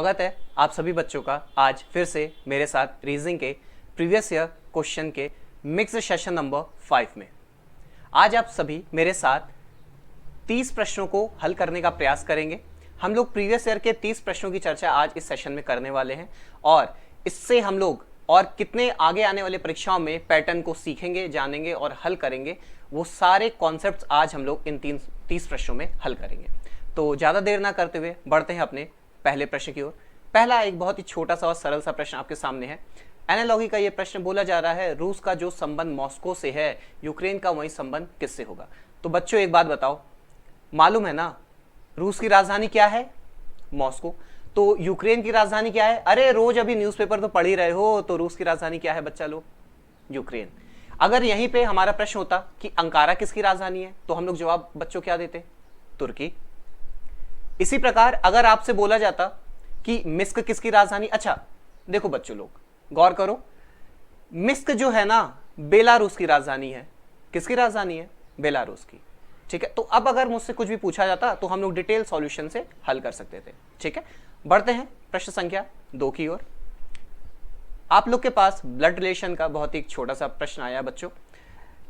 स्वागत है आप सभी बच्चों का आज फिर से मेरे साथ रीजनिंग के प्रीवियस ईयर क्वेश्चन के मिक्स सेशन नंबर 5 में। आज आप सभी मेरे साथ 30 प्रश्नों को हल करने का प्रयास करेंगे। हम लोग प्रीवियस ईयर के 30 प्रश्नों की चर्चा आज इस सेशन में करने वाले हैं और इससे हम लोग और कितने आगे आने वाले परीक्षाओं में पैटर्न को सीखेंगे, जानेंगे और हल करेंगे, वो सारे कॉन्सेप्ट्स आज हम लोग इन 30 प्रश्नों में हल करेंगे। तो ज़्यादा देर ना करते हुए बढ़ते हैं अपने पहले प्रश्न की ओर। पहला एक बहुत ही छोटा सा और सरल सा प्रश्न आपके सामने है। एनालॉगी का ये प्रश्न बोला जा रहा है, रूस का जो संबंध मॉस्को से है, यूक्रेन का वही संबंध किससे होगा। तो बच्चों एक बात बताओ, मालूम है ना रूस की राजधानी क्या है? मॉस्को। तो यूक्रेन की राजधानी क्या है? अरे रोज अभी न्यूज़पेपर तो पढ़ ही रहे हो, तो रूस की राजधानी क्या है बच्चा लोग? यूक्रेन। अगर यहीं पे हमारा प्रश्न होता कि अंकारा किसकी राजधानी है, तो हम लोग जवाब बच्चों क्या देते? तुर्की। इसी प्रकार अगर आपसे बोला जाता कि मिस्क किसकी राजधानी, अच्छा देखो बच्चों लोग गौर करो, मिस्क जो है ना बेलारूस की राजधानी है। किसकी राजधानी है? बेलारूस की। ठीक है, तो अब अगर मुझसे कुछ भी पूछा जाता तो हम लोग डिटेल सॉल्यूशन से हल कर सकते थे। ठीक है, बढ़ते हैं प्रश्न संख्या 2 की ओर। आप लोग के पास ब्लड रिलेशन का बहुत ही छोटा सा प्रश्न आया बच्चों।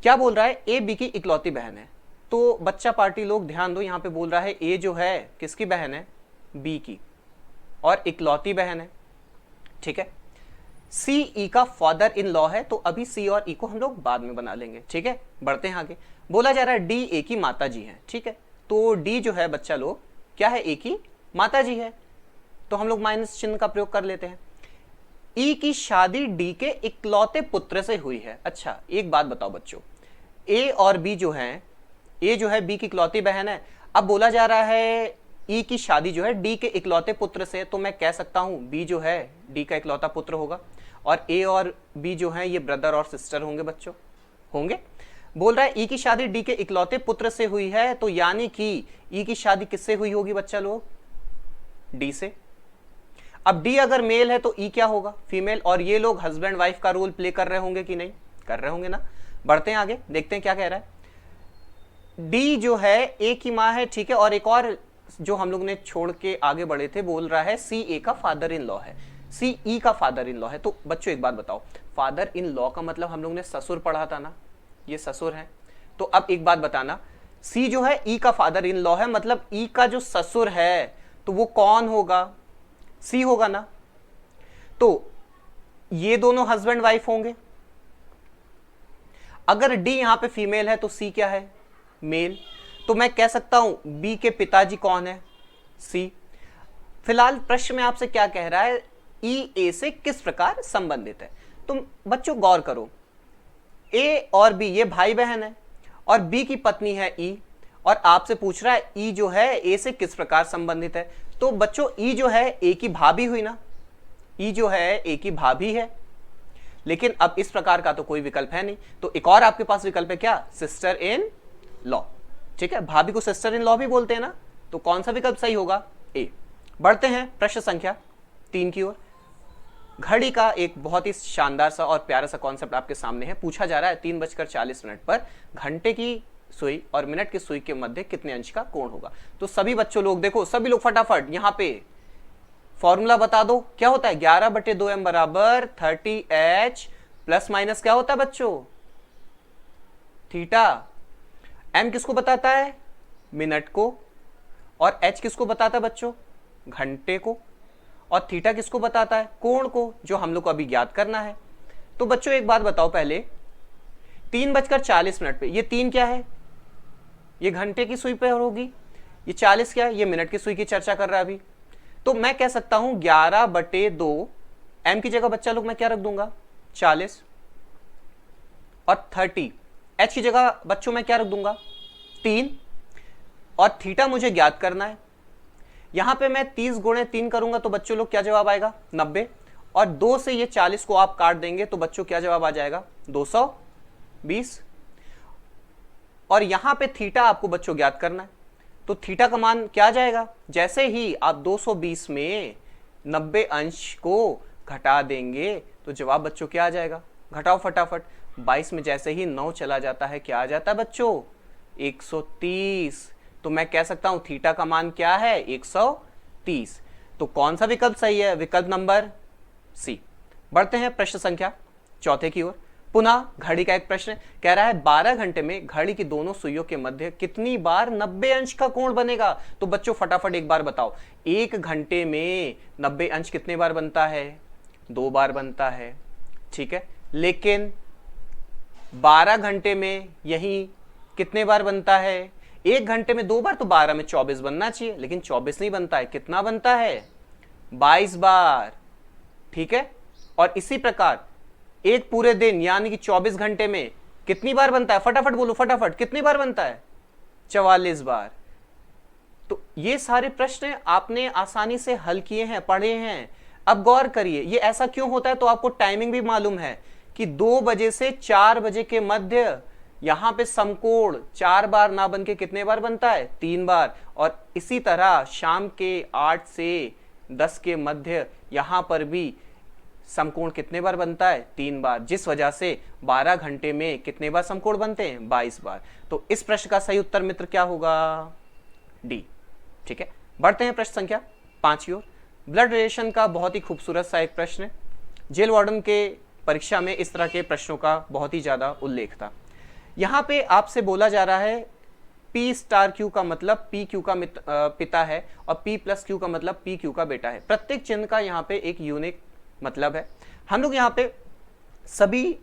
क्या बोल रहा है? ए बी की इकलौती बहन है। तो बच्चा पार्टी लोग ध्यान दो, यहां पे बोल रहा है ए जो है किसकी बहन है? बी की, और इकलौती बहन है। ठीक है, सी ई का फादर इन लॉ है, तो अभी सी और ई को हम लोग बाद में बना लेंगे। ठीक है, बढ़ते हैं आगे। बोला जा रहा है डी ए की माता जी है। ठीक है, तो डी जो है बच्चा लोग क्या है? ए की माता जी है, तो हम लोग माइनस चिन्ह का प्रयोग कर लेते हैं। ई की शादी डी के इकलौते पुत्र से हुई है। अच्छा एक बात बताओ बच्चों, ए और बी जो है, ए जो है बी की इकलौती बहन है। अब बोला जा रहा है ई की शादी जो है डी के इकलौते पुत्र से, तो मैं कह सकता हूं बी जो है डी का इकलौता पुत्र होगा, और ए और बी जो है ये ब्रदर और सिस्टर होंगे बच्चों, होंगे। बोल रहा है ई की शादी डी के इकलौते पुत्र से हुई है, तो यानी कि ई की शादी किससे हुई होगी बच्चा लोग? डी से। अब डी अगर मेल है तो ई क्या होगा? फीमेल। और ये लोग हस्बैंड वाइफ का रोल प्ले कर रहे होंगे कि नहीं? कर रहे होंगे ना। बढ़ते हैं आगे, देखते हैं क्या कह रहा है। डी जो है ए की माँ है। ठीक है, और एक और जो हम लोग ने छोड़ के आगे बढ़े थे, बोल रहा है सी ए का फादर इन लॉ है, सी ई का फादर इन लॉ है। तो बच्चों एक बात बताओ, फादर इन लॉ का मतलब हम लोग ने ससुर पढ़ा था ना, ये ससुर है। तो अब एक बात बताना, सी जो है ई का फादर इन लॉ है, मतलब ई का जो ससुर है तो वो कौन होगा? सी होगा ना। तो ये दोनों हस्बैंड वाइफ होंगे। अगर डी यहां पे फीमेल है तो सी क्या है? मेल। तो मैं कह सकता हूं बी के पिताजी कौन है? सी। फिलहाल प्रश्न में आपसे क्या कह रहा है? ई ए से किस प्रकार संबंधित है। तुम बच्चों गौर करो, ए और बी ये भाई बहन है, और बी की पत्नी है ई, और आपसे पूछ रहा है ई जो है ए से किस प्रकार संबंधित है। तो बच्चों ई जो है ए की भाभी हुई ना, ई जो है ए की भाभी है। लेकिन अब इस प्रकार का तो कोई विकल्प है नहीं, तो एक और आपके पास विकल्प है क्या? Sister in law. ठीक है, भाभी को सिस्टर इन लॉ भी बोलते हैं ना, तो कौन सा विकल्प सही होगा? ए। बढ़ते हैं प्रश्न संख्या 3 की ओर। घड़ी का एक बहुत ही शानदार सा और प्यारा सा कॉन्सेप्ट आपके सामने है। पूछा जा रहा है 3:40 पर घंटे की सुई और मिनट की सुई के मध्य कितने अंश का कोण होगा। तो सभी बच्चों लोग देखो, सभी लोग फटाफट यहां पे फॉर्मूला बता दो। क्या होता है? 11/2m बराबर 30h प्लस माइनस क्या होता है बच्चों? थीटा। m किसको बताता है? मिनट को। और h किसको बताता है बच्चों? घंटे को। और थीटा किसको बताता है? कोण को, जो हम लोग को अभी ज्ञात करना है। तो बच्चों एक बात बताओ, पहले 3:40 पे ये 3 क्या है? ये घंटे की सुई पे होगी। ये 40 क्या है? ये मिनट की सुई की चर्चा कर रहा है अभी। तो मैं कह सकता हूं 11/2 m की जगह बच्चा लोग मैं क्या रख दूंगा? 40। और 30 h की जगह बच्चों मैं क्या रख दूंगा? 3। और थीटा मुझे ज्ञात करना है। यहां पे मैं 30 गुणे 3 करूंगा तो बच्चों लोग क्या जवाब आएगा? 90। और 2 से ये 40 को आप काट देंगे तो बच्चों क्या जवाब आ जाएगा? 220। और यहां पे थीटा आपको बच्चों ज्ञात करना है, तो थीटा का मान क्या आ जाएगा? जैसे ही आप 220 में 90 अंश को घटा देंगे तो जवाब बच्चों क्या आ जाएगा? घटाओ फटाफट। 22 में जैसे ही 9 चला जाता है, क्या आ जाता है बच्चों? 130। तो मैं कह सकता हूं थीटा का मान क्या है? 130। तो कौन सा विकल्प सही है? विकल्प नंबर सी। बढ़ते हैं प्रश्न संख्या चौथे की ओर। पुनः घड़ी का एक प्रश्न कह रहा है 12 घंटे में घड़ी की दोनों सुइयों के मध्य कितनी बार 90 अंश का कोण बनेगा? तो बच्चों फटाफट एक बार बताओ, एक घंटे में 90 अंश कितने बार बनता है? 2 बार बनता है, ठीक है। लेकिन 12 घंटे में यही कितने बार बनता है? एक घंटे में 2 बार, तो 12 में 24 बनना चाहिए, लेकिन 24 नहीं बनता है। कितना बनता है? 22 बार, ठीक है। और इसी प्रकार एक पूरे दिन यानी कि 24 घंटे में कितनी बार बनता है? फटाफट बोलो, फटाफट, कितनी बार बनता है? 44 बार। तो ये सारे प्रश्न आपने आसानी से हल किए हैं, पढ़े हैं। अब गौर करिए, ये ऐसा क्यों होता है? तो आपको टाइमिंग भी मालूम है कि 2 बजे से 4 बजे के मध्य यहां पे समकोण 4 बार ना बन के कितने बार बनता है? 3 बार। और इसी तरह शाम के 8 से 10 के मध्य यहां पर भी समकोण कितने बार बनता है? 3 बार। जिस वजह से 12 घंटे में कितने बार समकोण बनते हैं? 22 बार। तो इस प्रश्न का सही उत्तर मित्र क्या होगा? डी, ठीक है। बढ़ते हैं प्रश्न संख्या 5 की ओर। ब्लड रिलेशन का बहुत ही खूबसूरत सा एक प्रश्न है। जेल वार्डन के परीक्षा में इस तरह के प्रश्नों का बहुत ही ज्यादा उल्लेख था। यहां पे आपसे बोला जा रहा है P स्टार Q का मतलब P Q का पिता है और P प्लस Q का मतलब P Q का बेटा है। प्रत्येक चिन्ह का यहाँ पे एक यूनिक मतलब है। हम लोग यहाँ पे सभी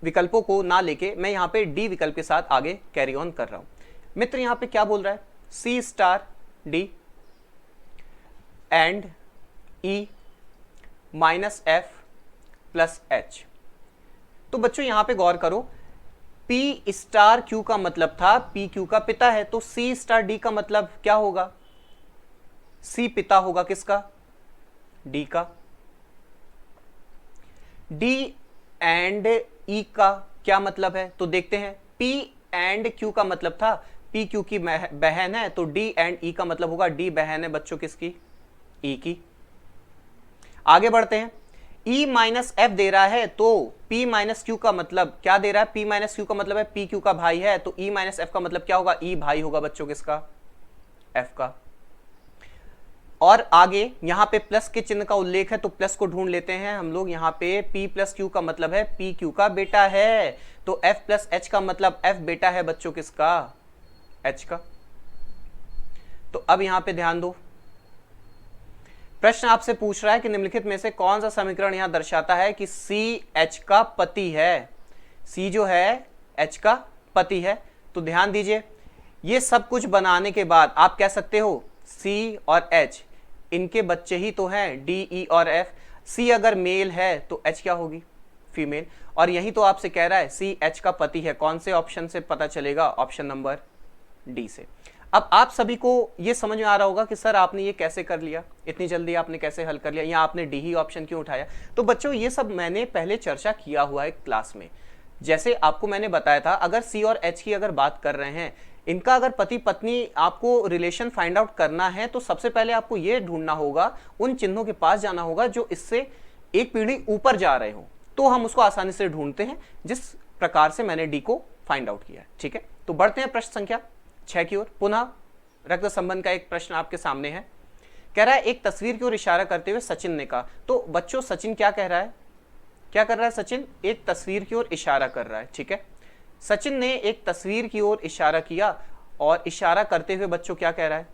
विकल्पों को ना लेके मैं यहाँ पे डी विकल्प के साथ आगे कैरी ऑन कर रहा हूं। मित्र यहाँ पे क्या बोल रहा है? C star D and E minus F plus H। तो बच्चों यहाँ पे गौर करो, P स्टार Q का मतलब था P Q का पिता है, तो C स्टार D का मतलब क्या होगा? C पिता होगा किसका? D का। D एंड E का क्या मतलब है? तो देखते हैं। P एंड Q का मतलब था P Q की बहन है, तो D एंड E का मतलब होगा D बहन है बच्चों किसकी? E की। आगे बढ़ते हैं। E माइनस F दे रहा है, तो P माइनस Q का मतलब क्या दे रहा है? P माइनस Q का मतलब है P Q का भाई है, तो E माइनस F का मतलब क्या होगा? E भाई होगा बच्चों किसका? F का। और आगे यहां पे प्लस के चिन्ह का उल्लेख है, तो प्लस को ढूंढ लेते हैं हम लोग। यहां पे P प्लस Q का मतलब है P Q का बेटा है, तो F प्लस H का मतलब F बेटा है बच्चों किसका? H का। तो अब यहां पे ध्यान दो, प्रश्न आपसे पूछ रहा है कि निम्नलिखित में से कौन सा समीकरण यहां दर्शाता है कि C H का पति है? C जो है H का पति है। तो ध्यान दीजिए, ये सब कुछ बनाने के बाद आप कह सकते हो C और H इनके बच्चे ही तो हैं, D E और F। C अगर मेल है तो H क्या होगी? फीमेल। और यही तो आपसे कह रहा है C H का पति है। कौन से ऑप्शन से पता चलेगा? ऑप्शन नंबर डी से। अब आप सभी को यह समझ में आ रहा होगा कि सर आपने ये कैसे कर लिया, इतनी जल्दी आपने कैसे हल कर लिया, या आपने डी ही ऑप्शन क्यों उठाया? तो बच्चों ये सब मैंने पहले चर्चा किया हुआ है क्लास में। जैसे आपको मैंने बताया था, अगर सी और एच की अगर बात कर रहे हैं, इनका अगर पति पत्नी आपको रिलेशन फाइंड आउट करना है, तो सबसे पहले आपको यह ढूंढना होगा, उन चिन्हों के पास जाना होगा जो इससे एक पीढ़ी ऊपर जा रहे हो, तो हम उसको आसानी से ढूंढते हैं, जिस प्रकार से मैंने डी को फाइंड आउट किया है। ठीक है, तो बढ़ते हैं प्रश्न संख्या 6 की ओर। पुनः रक्त संबंध का एक प्रश्न आपके सामने है। कह रहा है एक तस्वीर की ओर इशारा करते हुए सचिन ने कहा। तो बच्चों सचिन क्या कह रहा है? क्या कर रहा है सचिन? एक तस्वीर की ओर इशारा कर रहा है। ठीक है, सचिन ने एक तस्वीर की ओर इशारा किया, और इशारा करते हुए बच्चों क्या कह रहा है?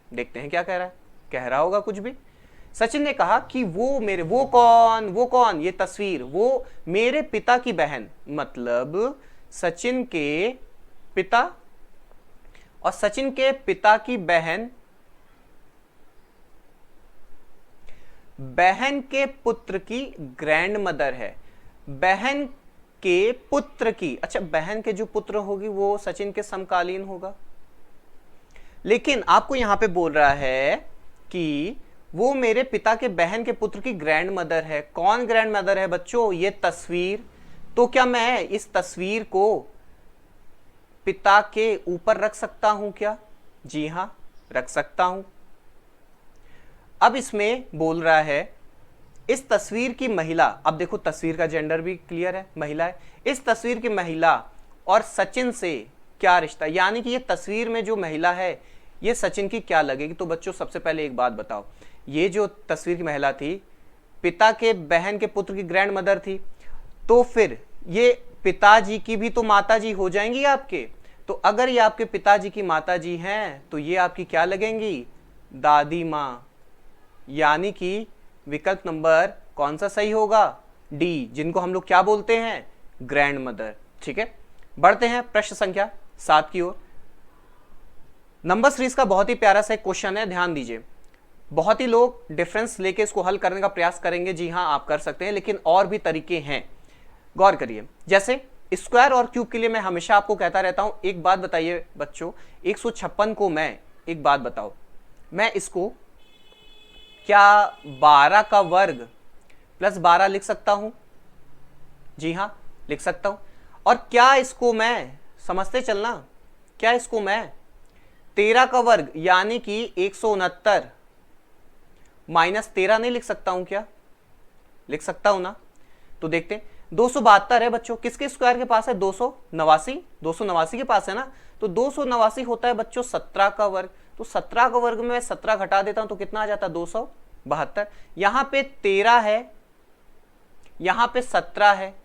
देखते हैं क्या कह रहा है। कह रहा होगा कुछ भी। सचिन ने कहा कि वो कौन? ये तस्वीर, वो मेरे पिता की बहन, मतलब सचिन के पिता और सचिन के पिता की बहन के पुत्र की ग्रैंड मदर है। बहन के पुत्र की, अच्छा बहन के जो पुत्र होगी वो सचिन के समकालीन होगा, लेकिन आपको यहां पे बोल रहा है कि वो मेरे पिता के बहन के पुत्र की ग्रैंड मदर है। कौन ग्रैंड मदर है बच्चों? ये तस्वीर। तो क्या मैं इस तस्वीर को पिता के ऊपर रख सकता हूं क्या? जी हां, रख सकता हूं। अब इसमें बोल रहा है इस तस्वीर की महिला, अब देखो तस्वीर का जेंडर भी क्लियर है, महिला है। इस तस्वीर की महिला और सचिन से क्या रिश्ता, यानी कि ये तस्वीर में जो महिला है ये सचिन की क्या लगेगी? तो बच्चों सबसे पहले एक बात बताओ, ये जो तस्वीर की महिला थी पिता के बहन के पुत्र की ग्रैंड मदर थी, तो फिर ये पिताजी की भी तो माता जी हो जाएंगी आपके। तो अगर ये आपके पिताजी की माता जी हैं तो ये आपकी क्या लगेंगी, दादी माँ। यानी कि विकल्प नंबर कौन सा सही होगा, डी, जिनको हम लोग क्या बोलते हैं, ग्रैंड मदर। ठीक है, बढ़ते हैं प्रश्न संख्या 7 की ओर। नंबर सीरीज का बहुत ही प्यारा सा एक क्वेश्चन है, ध्यान दीजिए। बहुत ही लोग डिफरेंस लेके इसको हल करने का प्रयास करेंगे, जी हाँ आप कर सकते हैं, लेकिन और भी तरीके हैं, गौर करिए। जैसे स्क्वायर और क्यूब के लिए मैं हमेशा आपको कहता रहता हूं, एक बात बताइए बच्चों, 156 को मैं, एक बात बताओ, मैं इसको क्या 12 का वर्ग प्लस 12 लिख सकता हूं, जी हां लिख सकता हूं। और क्या इसको मैं, समझते चलना, क्या इसको मैं 13 का वर्ग यानी कि 169 माइनस 13 नहीं लिख सकता हूं, क्या लिख सकता हूं ना। तो देखते हैं, 272 है बच्चों, किसके स्क्वायर के पास है, 289 के पास है ना। तो 289 होता है बच्चों 17 का वर्ग, तो 17 का वर्ग में मैं 17 घटा देता हूं तो कितना आ जाता है, 272। यहां पे 13 है, यहां पे 17 है,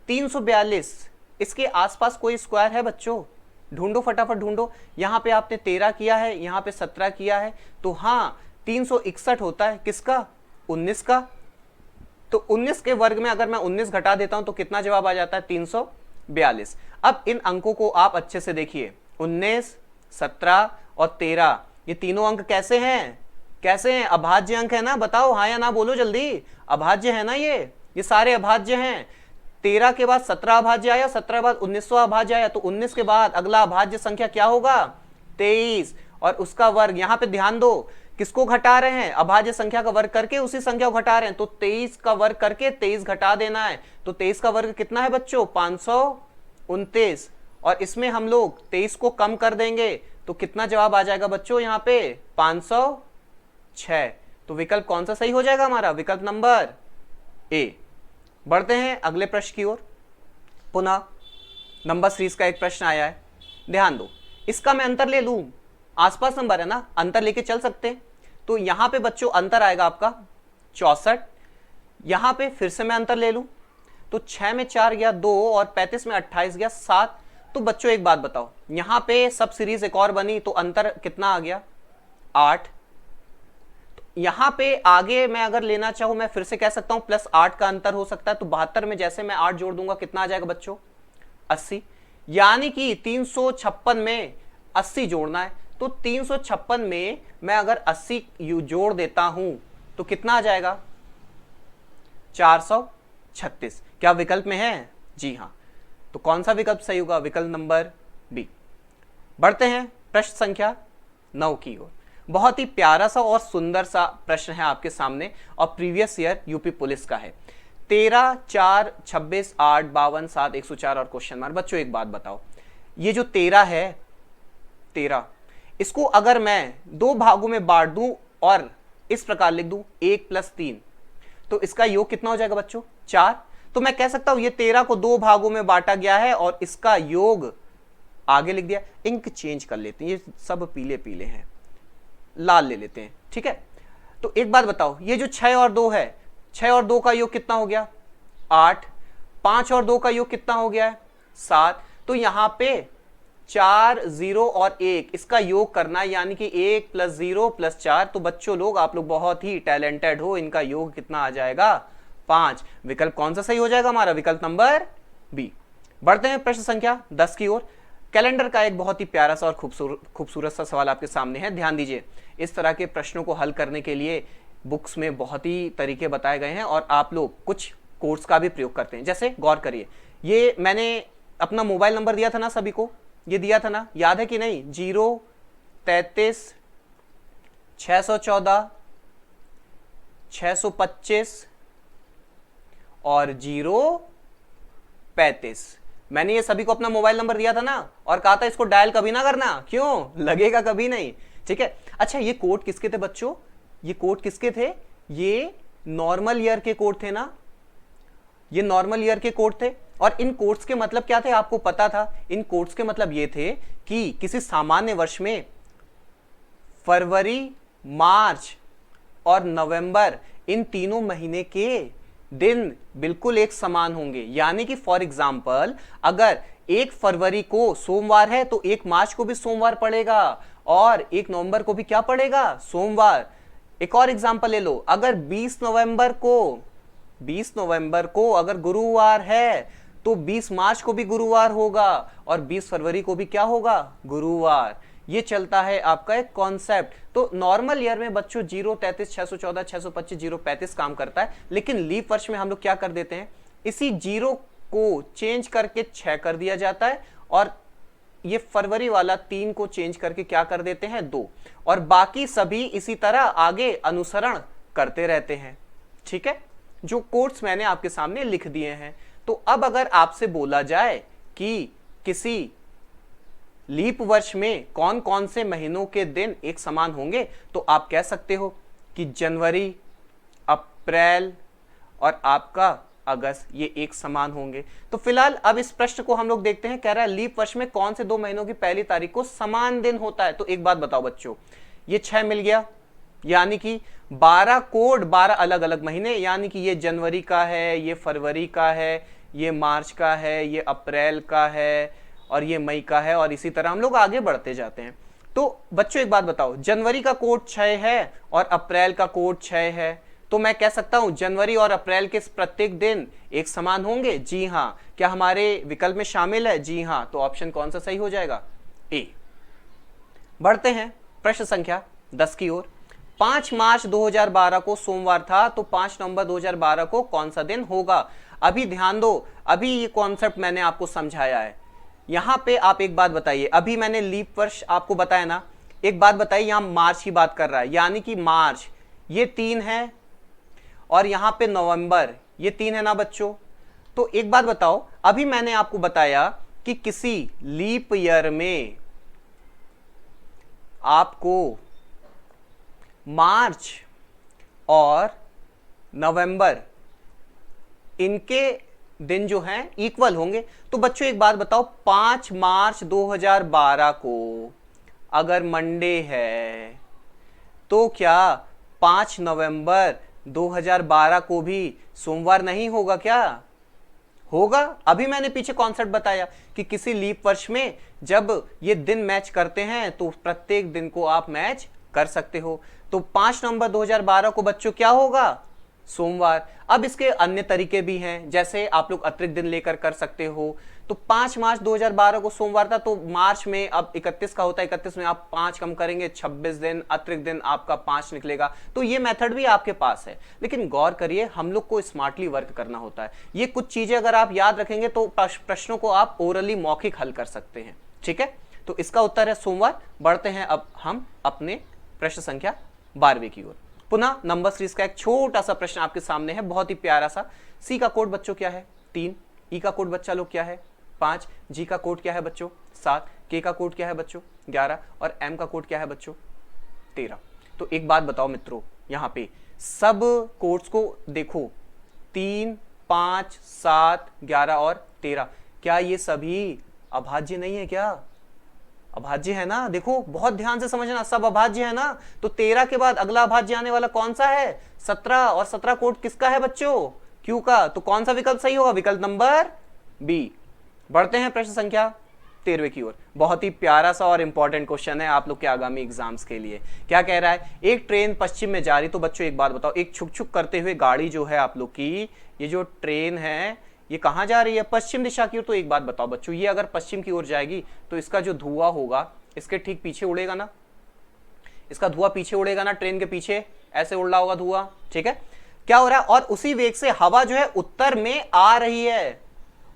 342। इसके आसपास कोई स्क्वायर है बच्चों, ढूंढो फटाफट ढूंढो। यहां पे आपने 13 किया है, यहां पे 17 किया है, तो हाँ 361 होता है, किसका, 19 का। तो 19 के वर्ग में अगर मैं 19 घटा देता हूं तो कितना जवाब आ जाता है, 342। अब इन अंकों को आप अच्छे से देखिए, 19, 17 और 13, ये तीनों अंक कैसे हैं, कैसे हैं, अभाज्य अंक है ना, बताओ हाँ या ना बोलो जल्दी, अभाज्य है ना, ये सारे अभाज्य हैं। 13 के बाद 17 अभाज्य आया, 17 के बाद 19वां अभाज्य आया, तो 19 के बाद अगला अभाज्य संख्या क्या होगा, 23, और उसका वर्ग। यहां पे ध्यान दो, किसको घटा रहे हैं, अभाज्य संख्या का वर्ग करके उसी संख्या को घटा रहे हैं, तो 23 का वर्ग करके 23 घटा देना है। तो 23 का वर्ग कितना है बच्चों, 529, और इसमें हम लोग 23 को कम कर देंगे तो कितना जवाब आ जाएगा बच्चों, यहां पे 506। तो विकल्प कौन सा सही हो जाएगा हमारा, विकल्प नंबर ए। बढ़ते हैं अगले प्रश्न की ओर। पुनः नंबर सीरीज का एक प्रश्न आया है, ध्यान दो, इसका मैं अंतर ले लूं, आसपास नंबर है ना, अंतर लेके चल सकते हैं। तो यहां पे बच्चों अंतर आएगा आपका 64, यहां पे फिर से मैं अंतर ले लूं तो 6 में 4 गया 2 और 35 में 28 गया 7। तो बच्चों एक बात बताओ, यहां पे सब सीरीज एक और बनी तो अंतर कितना आ गया, 8। यहां पे आगे मैं अगर लेना चाहूं, मैं फिर से कह सकता हूं प्लस 8 का अंतर हो सकता है। तो 72 में जैसे मैं 8 जोड़ दूंगा कितना आ जाएगा बच्चों, 80। यानी कि 356 में 80 जोड़ना है, तो 356 में मैं अगर 80 जोड़ देता हूं तो कितना आ जाएगा, 436। क्या विकल्प में है, जी हां। तो कौन सा विकल्प सही होगा, विकल्प नंबर बी। बढ़ते हैं प्रश्न संख्या 9 की ओर। बहुत ही प्यारा सा और सुंदर सा प्रश्न है आपके सामने और प्रीवियस ईयर यूपी पुलिस का है। 13, 4, 26, 8, 52, 7, 104 और क्वेश्चन मार्क। बच्चों एक बात बताओ, ये जो 13 है, 13, इसको अगर मैं दो भागों में बांट दूं और इस प्रकार लिख दूं 1 + 3, तो इसका योग कितना हो जाएगा बच्चों, 4। तो मैं कह सकता हूं ये 13 को दो भागों में बांटा गया है और इसका योग आगे लिख दिया। इंक चेंज कर लेते हैं, ये सब पीले पीले हैं, लाल ले लेते हैं, ठीक है। तो एक बात बताओ, ये जो 6 और 2 है, 6 और 2 का योग कितना हो गया, 8। 5 और 2 का योग कितना हो गया है, 7। तो यहां पे 4, 0 और 1 इसका योग करना है, यानी कि 1 + 0 + 4। तो बच्चों लोग, आप लोग बहुत ही टैलेंटेड हो, इनका योग कितना आ जाएगा, 5। विकल्प कौन सा सही हो जाएगा हमारा, विकल्प नंबर बी। बढ़ते हैं प्रश्न संख्या 10 की ओर। कैलेंडर का एक बहुत ही प्यारा सा और खूबसूरत सा सवाल आपके सामने है, ध्यान दीजिए। इस तरह के प्रश्नों को हल करने के लिए बुक्स में बहुत ही तरीके बताए गए हैं और आप लोग कुछ कोर्स का भी प्रयोग करते हैं। जैसे गौर करिए, ये मैंने अपना मोबाइल नंबर दिया था ना सभी को, ये दिया था ना, याद है कि नहीं, 033 614 625 और 035। मैंने ये सभी को अपना मोबाइल नंबर दिया था ना और कहा था इसको डायल कभी ना करना, क्यों, लगेगा कभी नहीं, ठीक है। अच्छा, ये कोड किसके थे बच्चों, ये कोड किसके थे, ये नॉर्मल ईयर के कोड थे ना, ये नॉर्मल ईयर के कोड थे। और इन कोड्स के मतलब क्या थे आपको पता था, इन कोड्स के मतलब ये थे कि किसी सामान्य वर्ष में फरवरी, मार्च, और नवंबर इन तीनों महीने के दिन बिल्कुल एक समान होंगे। यानी कि फॉर एग्जाम्पल अगर 1 फरवरी को सोमवार है तो 1 मार्च को भी सोमवार पड़ेगा और 1 नवंबर को भी क्या पड़ेगा, सोमवार। एक और एग्जाम्पल ले लो, अगर 20 नवंबर को अगर गुरुवार है तो 20 मार्च को भी गुरुवार होगा और 20 फरवरी को भी क्या होगा, गुरुवार। ये चलता है आपका एक कॉन्सेप्ट। तो नॉर्मल ईयर में बच्चों 0, 33, 614, 625, 035 काम करता है, लेकिन लीप वर्ष में हम लोग क्या कर देते हैं, इसी 0 को चेंज करके 6 कर दिया जाता है और ये फरवरी वाला 3 को चेंज करके क्या कर देते हैं, 2, और बाकी सभी इसी तरह आगे अनुसरण करते रहते हैं। ठीक है, जो कोट्स मैंने आपके सामने लिख दिए हैं। तो अब अगर आपसे बोला जाए कि किसी लीप वर्ष में कौन कौन से महीनों के दिन एक समान होंगे, तो आप कह सकते हो कि जनवरी, अप्रैल और आपका अगस्त ये एक समान होंगे। तो फिलहाल अब इस प्रश्न को हम लोग देखते हैं, कह रहा है लीप वर्ष में कौन से 2 महीनों की पहली तारीख को समान दिन होता है। तो एक बात बताओ बच्चों, ये 6 मिल गया, यानी कि 12 कोड 12 अलग अलग महीने, यानी कि ये जनवरी का है, ये फरवरी का है, ये मार्च का है, ये अप्रैल का है और ये मई का है, और इसी तरह हम लोग आगे बढ़ते जाते हैं। तो बच्चों एक बात बताओ, जनवरी का कोड 6 है और अप्रैल का कोड 6 है, तो मैं कह सकता हूं जनवरी और अप्रैल के प्रत्येक दिन एक समान होंगे। जी हां। क्या हमारे विकल्प में शामिल है? जी हां। तो ऑप्शन कौन सा सही हो जाएगा? ए। बढ़ते हैं प्रश्न संख्या 10 की ओर। 5 मार्च 2012 को सोमवार था, तो 5 नवंबर 2012 को कौन सा दिन होगा? अभी ध्यान दो, अभी ये कॉन्सेप्ट मैंने आपको समझाया है। यहां पे आप एक बात बताइए, अभी मैंने लीप वर्ष आपको बताया ना, एक बात बताइए, यहां मार्च की बात कर रहा है, यानी कि मार्च ये 3 है और यहां पे नवंबर ये 3 है ना बच्चों। तो एक बात बताओ, अभी मैंने आपको बताया कि किसी लीप ईयर में आपको मार्च और नवंबर इनके दिन जो हैं इक्वल होंगे। तो बच्चों एक बात बताओ, 5 मार्च 2012 को अगर मंडे है तो क्या 5 नवंबर 2012 को भी सोमवार नहीं होगा? क्या होगा? अभी मैंने पीछे कॉन्सेप्ट बताया कि किसी लीप वर्ष में जब ये दिन मैच करते हैं तो प्रत्येक दिन को आप मैच कर सकते हो। तो 5 नवंबर 2012 को बच्चों क्या होगा? सोमवार। अब इसके अन्य तरीके भी हैं, जैसे आप लोग अतिरिक्त दिन लेकर कर सकते हो। तो 5 मार्च 2012 को सोमवार था, तो मार्च में अब 31 का होता है, 31 में आप 5 कम करेंगे, 26 दिन, अतिरिक्त दिन आपका 5 निकलेगा। तो ये मेथड भी आपके पास है, लेकिन गौर करिए हम लोग को स्मार्टली वर्क करना होता है। ये कुछ चीजें अगर आप याद रखेंगे तो प्रश्नों को आप ओरली मौखिक हल कर सकते हैं। ठीक है, तो इसका उत्तर है सोमवार। बढ़ते हैं अब हम अपने प्रश्न संख्या 12वीं की ओर। पुनः नंबर सीरीज का एक छोटा सा प्रश्न आपके सामने है, बहुत ही प्यारा सा। सी का कोड बच्चों क्या है? 3। ई का कोड बच्चा लोग क्या है? 5। जी का कोड क्या है बच्चों? 7। के का कोड क्या है बच्चों? 11। और एम का कोड क्या है बच्चों? 13। तो एक बात बताओ मित्रों, यहाँ पे सब कोड्स को देखो, 3, 5, 7, 11 और 13, क्या ये सभी अभाज्य नहीं है? क्या अभाज्य है ना? देखो बहुत ध्यान से समझना, सब अभाज्य है ना। तो 13 के बाद अगला अभाज्य आने वाला कौन सा है? 17। और 17 कोड किसका है बच्चों? क्यू का। तो कौन सा विकल्प सही होगा? विकल्प नंबर बी। बढ़ते हैं प्रश्न संख्या 13वें की ओर। बहुत ही प्यारा सा और इंपॉर्टेंट क्वेश्चन है आप लोग के आगामी एग्जाम्स के लिए। क्या कह रहा है? एक ट्रेन पश्चिम में जा रही, तो बच्चों एक बात बताओ, एक छुक छुक करते हुए गाड़ी जो है आप लोग की, ये जो ट्रेन है ये कहां जा रही है? पश्चिम दिशा की ओर। तो एक बात बताओ बच्चों, ये अगर पश्चिम की ओर जाएगी तो इसका जो धुआं होगा इसके ठीक पीछे उड़ेगा ना, इसका धुआं पीछे उड़ेगा ना, ट्रेन के पीछे ऐसे उड़ रहा होगा धुआं। ठीक है, क्या हो रहा है? और उसी वेग से हवा जो है उत्तर में आ रही है,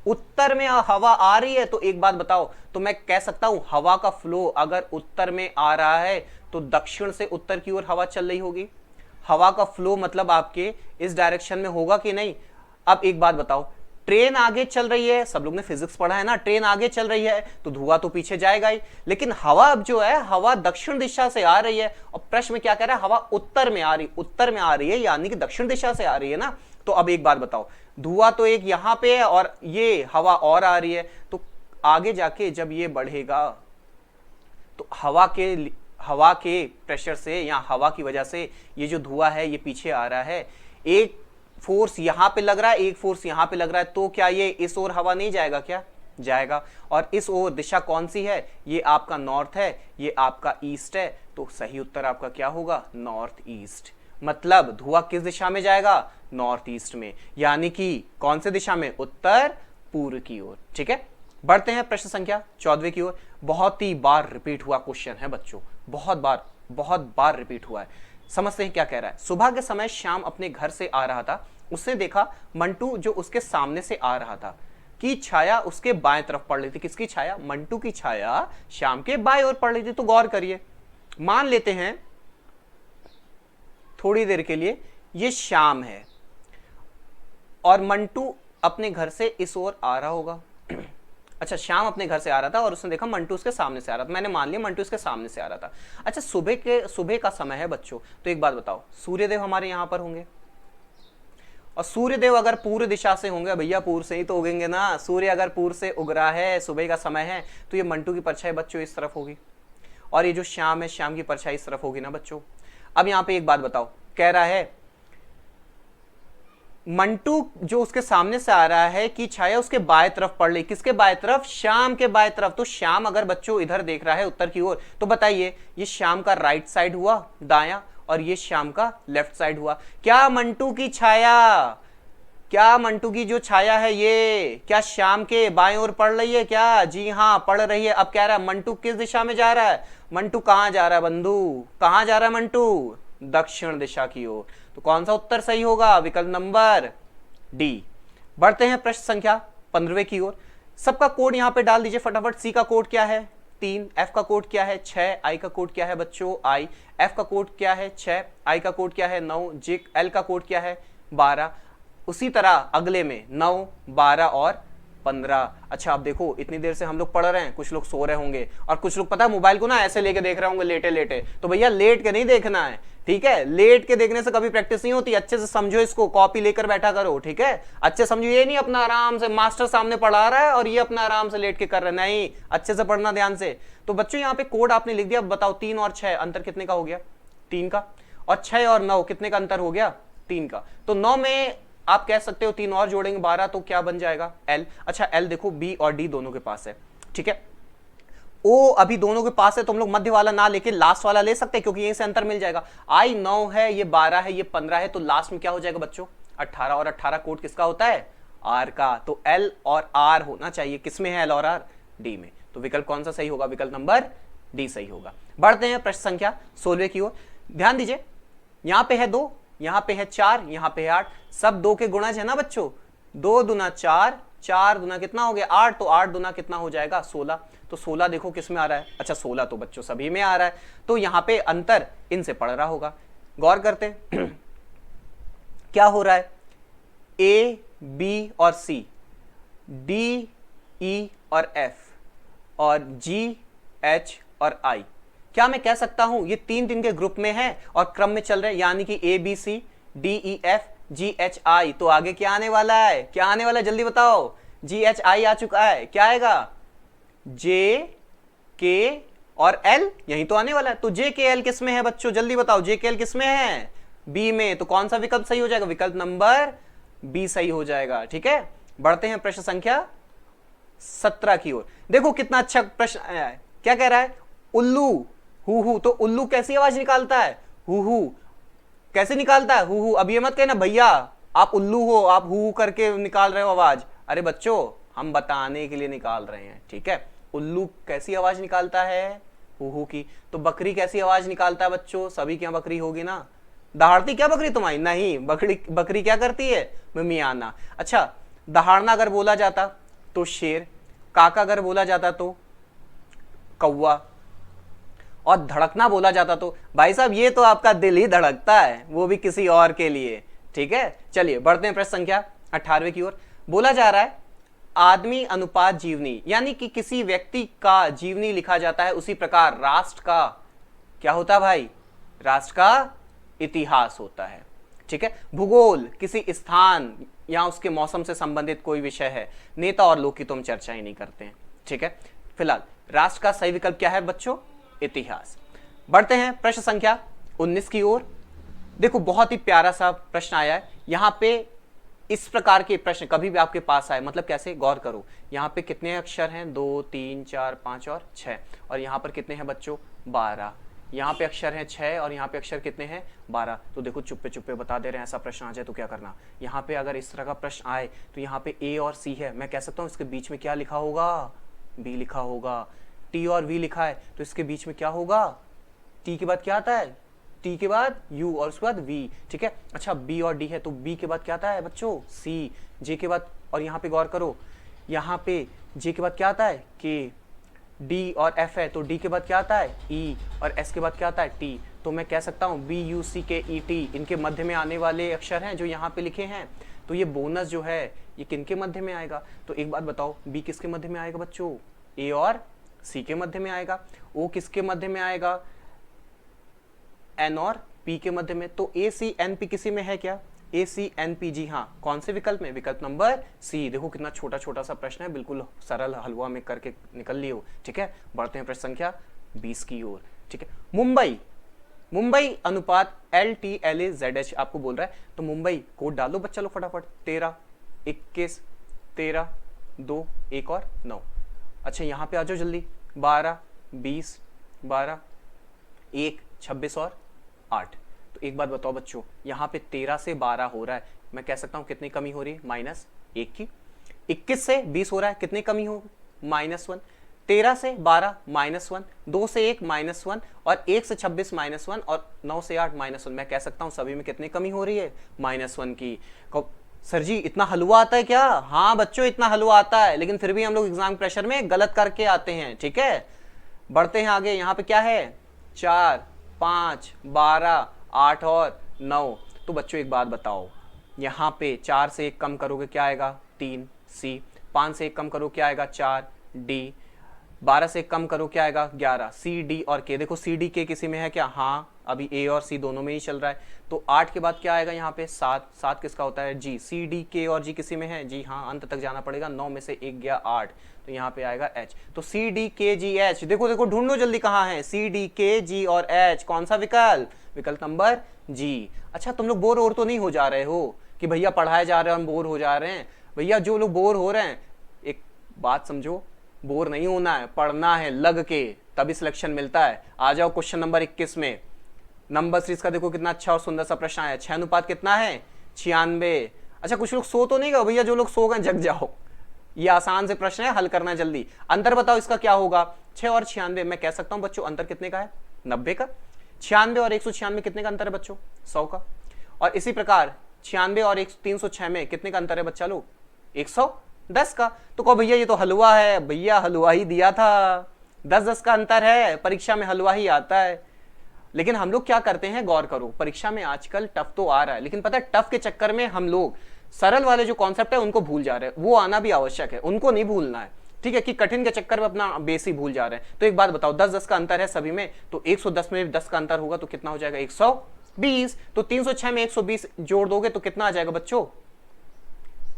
उत्तर में हवा आ रही है। तो एक बात बताओ, तो मैं कह सकता हूं हवा का फ्लो अगर उत्तर में आ रहा है तो दक्षिण से उत्तर की ओर हवा चल रही होगी। हवा का फ्लो मतलब आपके इस डायरेक्शन में होगा कि नहीं? अब एक बात बताओ, ट्रेन आगे चल रही है, सब लोग ने फिजिक्स पढ़ा है ना, ट्रेन आगे चल रही है तो धुआं तो पीछे जाएगा ही, लेकिन हवा अब जो है हवा दक्षिण दिशा से आ रही है। और प्रश्न में क्या कह रहा है? हवा उत्तर में आ रही है, यानी कि दक्षिण दिशा से आ रही है ना। तो अब एक बात बताओ, धुआं तो एक यहां पे है और ये हवा और आ रही है, तो आगे जाके जब ये बढ़ेगा तो हवा के प्रेशर से या हवा की वजह से ये जो धुआं है ये पीछे आ रहा है, एक फोर्स यहां पे लग रहा है, एक फोर्स यहां पे लग रहा है, तो क्या ये इस ओर हवा नहीं जाएगा? क्या जाएगा। और इस ओर दिशा कौन सी है? ये आपका नॉर्थ है, ये आपका ईस्ट है, तो सही उत्तर आपका क्या होगा? North east. मतलब धुआं किस दिशा में जाएगा? नॉर्थ ईस्ट में, यानी कि कौन से दिशा में? उत्तर पूर्व की ओर। ठीक है, बढ़ते हैं प्रश्न संख्या 14 की ओर। बहुत ही बार रिपीट हुआ क्वेश्चन है बच्चों, बहुत बार रिपीट हुआ है। समझते हैं क्या कह रहा है। सुबह के समय श्याम अपने घर से आ रहा था, उसने देखा मंटू जो उसके सामने से आ रहा था की छाया उसके बाएं तरफ पड़ रही थी। किसकी छाया? मंटू की छाया श्याम के बाएं ओर पड़ रही थी। तो गौर करिए, मान लेते हैं थोड़ी देर के लिए ये श्याम है और मंटू अपने घर से इस ओर आ रहा होगा। अच्छा, श्याम अपने घर से आ रहा था और उसने देखा मंटू उसके सामने से आ रहा था। मैंने मान लिया मंटू उसके सामने से आ रहा था। अच्छा, सुबह का समय है बच्चों, तो एक बात बताओ, सूर्यदेव हमारे यहां पर होंगे और सूर्यदेव अगर पूर्व दिशा से होंगे, भैया पूर्व से ही तो उगेंगे ना। सूर्य अगर पूर्व से उग रहा है, सुबह का समय है, तो ये मंटू की परछाई बच्चों इस तरफ होगी और ये जो श्याम है, श्याम की परछाई इस तरफ होगी ना बच्चों। अब यहां पे एक बात बताओ, कह रहा है मंटू जो उसके सामने से आ रहा है कि छाया उसके बाएं तरफ पड़ रही। किसके बाएं तरफ? श्याम के बाएं तरफ। तो श्याम अगर बच्चों इधर देख रहा है उत्तर की ओर, तो बताइए ये श्याम का राइट साइड हुआ दायां और ये श्याम का लेफ्ट साइड हुआ। क्या मंटू की जो छाया है ये क्या श्याम के बाएं ओर पड़ रही है क्या? जी हाँ, पड़ रही है। अब कह रहा है मंटू किस दिशा में जा रहा है? मंटू कहां जा रहा है बंधु? कहां जा रहा है मंटू? दक्षिण दिशा की ओर। तो कौन सा उत्तर सही होगा? विकल्प नंबर डी। बढ़ते हैं प्रश्न संख्या 15 की ओर। सबका कोड यहां पे डाल दीजिए फटाफट। सी का कोड क्या है? 3। एफ का कोड क्या है? 6। आई का कोड क्या है बच्चों? आई। एफ का कोड क्या है? 6। आई का कोड क्या है? 9। जे एल का कोड क्या है? 12। उसी तरह अगले में 9, 12 और 15। अच्छा, अब देखो इतनी देर से हम लोग पढ़ रहे हैं, कुछ लोग सो रहे होंगे और कुछ लोग पता मोबाइल को ना ऐसे लेके देख रहे होंगे लेटे लेटे। तो भैया लेट के नहीं देखना है, ठीक है? लेट के देखने से कभी प्रैक्टिस नहीं होती। अच्छे से समझो इसको, कॉपी लेकर बैठा करो, ठीक है? अच्छे समझो, ये नहीं अपना आराम से मास्टर सामने पढ़ा रहा है और ये अपना आराम से लेट के कर रहा है, नहीं, अच्छे से पढ़ना ध्यान से। तो बच्चों यहाँ पे कोड आपने लिख दिया। अब बताओ 3 और 6 अंतर कितने का हो गया? 3 का। और 6 और 9 कितने का अंतर हो गया? 3 का। तो 9 में आप कह सकते हो 3 और जोड़ेंगे 12, तो क्या बन जाएगा? एल। अच्छा, एल देखो बी और डी दोनों के पास है, ठीक है? ओ अभी दोनों के पास है, तो हम लोग मध्य वाला ना लेके लास्ट वाला ले सकते हैं क्योंकि यहीं से अंतर मिल जाएगा। आई 9 है, ये 12 है, ये 15 है, तो लास्ट में क्या हो जाएगा बच्चों? 18। और 18 कोड किसका होता है? आर का। तो एल और आर होना चाहिए। किसमें है एल और आर? डी में। तो विकल्प कौन सा सही होगा? विकल्प नंबर डी सही होगा। बढ़ते हैं प्रश्न संख्या 16 की ओर। ध्यान दीजिए, यहां पे है 2, यहां पे है 4, यहां पे है 8। सब 2 के गुणज है ना बच्चों। 2 दूना 4, 4 दूना कितना हो गया? 8। तो 8 दूना कितना हो जाएगा? 16। तो 16 देखो किस में आ रहा है? अच्छा, 16 तो बच्चों सभी में आ रहा है, तो यहां पे अंतर इनसे पड़ रहा होगा। गौर करते हैं क्या हो रहा है? ए, बी और सी, डी, ई और एफ और जी, एच और आई। क्या मैं कह सकता हूं ये 3 के ग्रुप में है और क्रम में चल रहे हैं, यानी कि A B C D E F G H I. तो आगे क्या आने वाला है? क्या आने वाला है जल्दी बताओ? जी एच आई आ चुका है, क्या आएगा? जे के और एल, यही तो आने वाला है। तो जे के एल किस में है बच्चों? जल्दी बताओ, जे के एल किस में है? बी में। तो कौन सा विकल्प सही हो जाएगा? विकल्प नंबर बी सही हो जाएगा, ठीक है? बढ़ते हैं प्रश्न संख्या 17 की ओर। देखो कितना अच्छा प्रश्न आया है। क्या कह रहा है? उल्लू हु हु। तो उल्लू कैसी आवाज निकालता है? Who who. कैसे निकालता है? Who who. अब ये मत कहना भैया आप उल्लू हो, आप हु करके निकाल रहे हो आवाज। अरे बच्चों, हम बताने के लिए निकाल रहे हैं, ठीक है? उल्लू कैसी आवाज निकालता है? हु हु की। तो बकरी कैसी आवाज निकालता है बच्चों? सभी क्या बकरी होगी ना? दहाड़ती क्या बकरी तुम्हारी? नहीं, बकरी क्या करती है? मिमियाना। अच्छा, दहाड़ना अगर बोला जाता तो शेर, काका अगर बोला जाता तो कौवा, और धड़कना बोला जाता तो भाई साहब ये तो आपका दिल ही धड़कता है, वो भी किसी और के लिए, ठीक है? चलिए बढ़ते हैं प्रश्न संख्या 18 की ओर। बोला जा रहा है आदमी अनुपात जीवनी, यानी कि किसी व्यक्ति का जीवनी लिखा जाता है, उसी प्रकार राष्ट्र का क्या होता है भाई? राष्ट्र का इतिहास होता है, ठीक है? भूगोल किसी स्थान या उसके मौसम से संबंधित कोई विषय है। नेता और लोग की तो हम चर्चा ही नहीं करते हैं, ठीक है? फिलहाल राष्ट्र का सही विकल्प क्या है बच्चों? इतिहास। बढ़ते हैं प्रश्न संख्या 19 की ओर। देखो बहुत ही प्यारा सा प्रश्न आया है यहां पे। इस प्रकार के प्रश्न कभी भी आपके पास आए, मतलब कैसे, गौर करो। यहाँ पे कितने अक्षर हैं, 2 3 4 5 और 6, और यहाँ पर कितने हैं बच्चों, 12। यहाँ पे अक्षर हैं 6 और यहाँ पे अक्षर कितने हैं, 12। तो देखो चुप्पे चुप्पे बता दे रहे हैं, ऐसा प्रश्न आ जाए तो क्या करना। यहाँ पे अगर इस तरह का प्रश्न आए तो यहाँ पे A और C है, मैं कह सकता हूँ इसके बीच में क्या लिखा होगा, B लिखा होगा। T और V लिखा है तो इसके बीच में क्या होगा, T के बाद क्या आता है, T के बाद U और उसके बाद V, ठीक है। अच्छा B और D है तो B के बाद क्या आता है बच्चों, C। J के बाद, और यहाँ पे गौर करो, यहाँ पे J के बाद क्या आता है, K। D और F है तो D के बाद क्या आता है, E, और S के बाद क्या आता है, T। तो मैं कह सकता हूँ B U C K E T इनके मध्य में आने वाले अक्षर हैं जो यहाँ पे लिखे हैं। तो ये बोनस जो है ये किनके मध्य में आएगा, तो एक बात बताओ, B किसके मध्य में आएगा बच्चों, A और C के मध्य में आएगा। O किसके मध्य में आएगा, N और P के मध्य में। तो A C N P किसी में है क्या, A C N P, जी हाँ, कौन से विकल्प में, विकल्प नंबर C। देखो कितना छोटा छोटा सा प्रश्न है, बिल्कुल सरल हलवा में करके निकल लियो, ठीक है। बढ़ते हैं प्रश्न संख्या 20 की ओर, ठीक है। मुंबई अनुपात LTLAZH आपको बोल रहा है, तो मुंबई कोड डालो बच्चा लोग फटाफट, 13 21 13 2 1 और 9। अच्छा यहाँ पे आ जाओ जल्दी, 12 20 12 1 26 और 8। तो एक बात बताओ बच्चों, यहाँ पे 13 से 12 हो रहा है, मैं कह सकता हूँ कितनी कमी हो रही है, -1 की। 21 से 20 हो रहा है, कितनी कमी हो, -1। 13 से 12 -1, 2 से 1 -1, और 1 से 26 -1, और 9 से 8 -1। मैं कह सकता हूँ सभी में कितनी कमी हो रही है, -1 की। सर जी इतना हलवा आता है क्या, हाँ बच्चों इतना हलवा आता है, लेकिन फिर भी हम लोग एग्जाम प्रेशर में गलत करके आते हैं, ठीक है। बढ़ते हैं आगे, यहाँ पे क्या है, 4 5 12 8 और 9। तो बच्चों एक बात बताओ, यहाँ पे 4 से 1 कम करोगे क्या आएगा, 3 C। 5 से 1 कम करो क्या आएगा, 4 D। 12 से 1 कम करो क्या आएगा, 11 C D और K। देखो C D K किसी में है क्या, हाँ अभी A और C दोनों में ही चल रहा है। तो 8 के बाद क्या आएगा यहाँ पे, 7। 7 किसका होता है, G। C D K और G किसी में है, जी हाँ, अंत तक जाना पड़ेगा। 9 में से 1 गया 8, तो यहाँ पे आएगा H। तो C D K G H, देखो देखो ढूंढो जल्दी कहाँ है, C D K G और H, कौन सा विकल्प, विकल्प नंबर G। अच्छा तुम लोग बोर तो नहीं हो जा रहे हो कि भैया पढ़ाए जा रहे हैं हम बोर हो जा रहे हैं। भैया जो लोग बोर हो रहे हैं, एक बात समझो, बोर नहीं होना है, पढ़ना है लग के, तभी सिलेक्शन मिलता है। आ जाओ क्वेश्चन नंबर 21 में। नंबर सीरीज का देखो कितना अच्छा और सुंदर सा प्रश्न आया, 6 अनुपात कितना है, 96। अच्छा कुछ लोग सो तो नहीं गए भैया, जो लोग सो गए जग जाओ, ये आसान से प्रश्न है, हल करना है जल्दी। अंतर बताओ इसका क्या होगा, 6 और 96। मैं कह सकता हूं बच्चों अंतर कितने का है, 90 का। 96 और 196 कितने का अंतर है बच्चों, 100 का। और इसी प्रकार 96 और 306 में कितने का अंतर है बच्चा लोग, 110 का। तो कहो भैया ये तो हलवा है, भैया हलवा ही दिया था, 10-10 का अंतर है, परीक्षा में हलवा ही आता है। लेकिन हम लोग क्या करते हैं, गौर करो, परीक्षा में आजकल टफ तो आ रहा है, लेकिन पता है टफ के चक्कर में हम लोग सरल वाले जो कॉन्सेप्ट है उनको भूल जा रहे हैं। वो आना भी आवश्यक है, उनको नहीं भूलना है, ठीक है, कि कठिन के चक्कर में अपना बेस ही भूल जा रहे हैं। तो एक बात बताओ, 10-10 का अंतर है सभी में, तो 110 में 10 का अंतर होगा तो कितना हो जाएगा, 120। तो 306 में 120 जोड़ दोगे तो कितना आ जाएगा बच्चों,